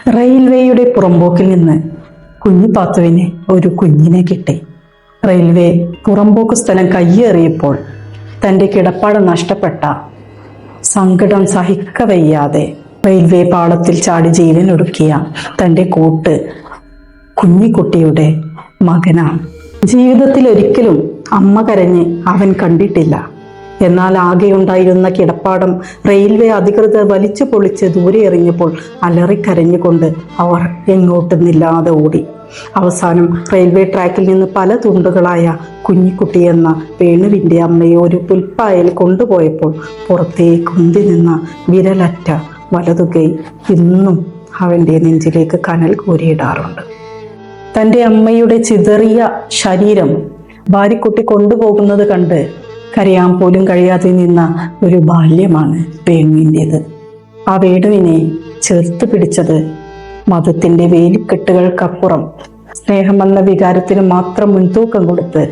റെയിൽവേയുടെ പുറമ്പോക്കിൽ നിന്ന് കുഞ്ഞിപ്പാത്തുവിന് ഒരു കുഞ്ഞിനെ കിട്ടി. റെയിൽവേ പുറമ്പോക്ക് സ്ഥലം കയ്യേറിയപ്പോൾ തൻ്റെ കിടപ്പാട് നഷ്ടപ്പെട്ട സങ്കടം സഹിക്കവയ്യാതെ റെയിൽവേ പാളത്തിൽ ചാടി ജീവനൊടുക്കിയ തൻ്റെ കൂട്ട് കുഞ്ഞിക്കുട്ടിയുടെ മകനാണ്. ജീവിതത്തിൽ ഒരിക്കലും അമ്മ കരഞ്ഞ് അവൻ കണ്ടിട്ടില്ല. എന്നാൽ ആകെയുണ്ടായിരുന്ന കിടപ്പാടം റെയിൽവേ അധികൃതർ വലിച്ചു പൊളിച്ച് ദൂരെ എറിഞ്ഞപ്പോൾ അലറിക്കരഞ്ഞുകൊണ്ട് അവർ എങ്ങോട്ടുന്നില്ലാതെ ഓടി. അവസാനം റെയിൽവേ ട്രാക്കിൽ നിന്ന് പല തുണ്ടുകളായ കുഞ്ഞിക്കുട്ടി എന്ന വേണുവിൻ്റെ അമ്മയെ ഒരു പുൽപ്പായൽ കൊണ്ടുപോയപ്പോൾ പുറത്തേക്ക് ഉന്തി നിന്ന വിരലറ്റ വലതുകൈ ഇന്നും അവൻ്റെ നെഞ്ചിലേക്ക് കനൽ കോരിയിടാറുണ്ട്. തൻ്റെ അമ്മയുടെ ചിതറിയ ശരീരം വാരിക്കുട്ടി കൊണ്ടുപോകുന്നത് കണ്ട് കരയാൻ പോലും കഴിയാതെ നിന്ന ഒരു ബാല്യമാണ് വേണുവിൻ്റേത്. ആ വേണുവിനെ ചേർത്ത് പിടിച്ചത് മതത്തിൻ്റെ വേലിക്കെട്ടുകൾക്കപ്പുറം സ്നേഹമെന്ന വികാരത്തിന് മാത്രം മുൻതൂക്കം കൊടുത്ത്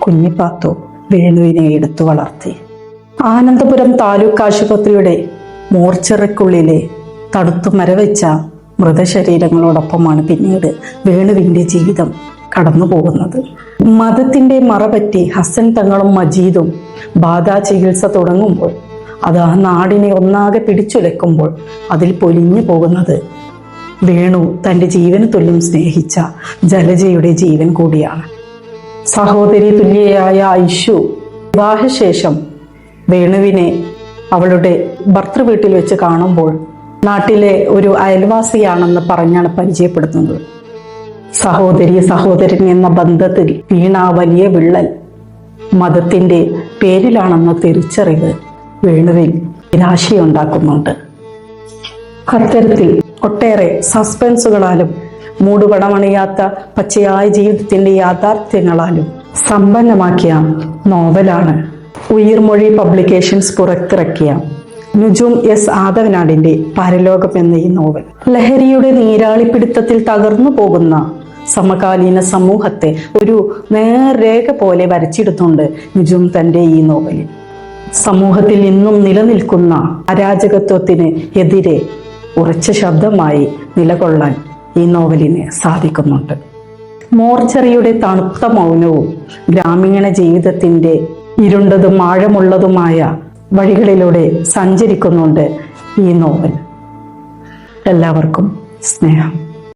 കുഞ്ഞിപ്പാത്തു വേണുവിനെ എടുത്തു വളർത്തി. ആനന്ദപുരം താലൂക്ക് ആശുപത്രിയുടെ മോർച്ചറിക്കുള്ളിലെ തടുത്തു മരവെച്ച മൃതശരീരങ്ങളോടൊപ്പമാണ് പിന്നീട് വേണുവിൻ്റെ ജീവിതം കടന്നു പോകുന്നത്. മതത്തിൻ്റെ മറപറ്റി ഹസൻ തങ്ങളും മജീദും ബാധാ ചികിത്സ തുടങ്ങുമ്പോൾ, അത് ആ നാടിനെ ഒന്നാകെ പിടിച്ചുലയ്ക്കുമ്പോൾ അതിൽ പൊലിഞ്ഞു പോകുന്നത് വേണു തൻ്റെ ജീവന് തുല്യം സ്നേഹിച്ച ജലജയുടെ ജീവൻ കൂടിയാണ്. സഹോദരി തുല്യയായ ഐഷു വിവാഹശേഷം വേണുവിനെ അവളുടെ ഭർത്തൃവീട്ടിൽ വെച്ച് കാണുമ്പോൾ നാട്ടിലെ ഒരു അയൽവാസിയാണെന്ന് പറഞ്ഞാണ് പരിചയപ്പെടുത്തുന്നത്. സഹോദരൻ എന്ന ബന്ധത്തിൽ വീണ വലിയ വിള്ളൽ മതത്തിൻ്റെ പേരിലാണെന്ന തിരിച്ചറിവ് വേണുവിൽ നിരാശയുണ്ടാക്കുന്നുണ്ട്. അത്തരത്തിൽ ഒട്ടേറെ സസ്പെൻസുകളാലും മൂടുപടമണിയാത്ത പച്ചയായ ജീവിതത്തിൻ്റെ യാഥാർത്ഥ്യങ്ങളാലും സമ്പന്നമാക്കിയ നോവലാണ് ഉയിർമൊഴി പബ്ലിക്കേഷൻസ് പുറത്തിറക്കിയ നുജും എസ് ആദവനാടിൻ്റെ പരലോകം എന്ന ഈ നോവൽ. ലഹരിയുടെ നീരാളിപ്പിടുത്തത്തിൽ തകർന്നു പോകുന്ന സമകാലീന സമൂഹത്തെ ഒരു നേർരേഖ പോലെ വരച്ചിടുന്നുണ്ട് നുജും തൻ്റെ ഈ നോവലിൽ. സമൂഹത്തിൽ ഇന്നും നിലനിൽക്കുന്ന അരാജകത്വത്തിന് എതിരെ ഉറച്ച ശബ്ദമായി നിലകൊള്ളാൻ ഈ നോവലിന് സാധിക്കുന്നുണ്ട്. മോർച്ചറിയുടെ തണുത്ത മൗനവും ഗ്രാമീണ ജീവിതത്തിൻ്റെ ഇരുണ്ടതും ആഴമുള്ളതുമായ വഴികളിലൂടെ സഞ്ചരിക്കുന്നുണ്ട് ഈ നോവൽ. എല്ലാവർക്കും സ്നേഹം.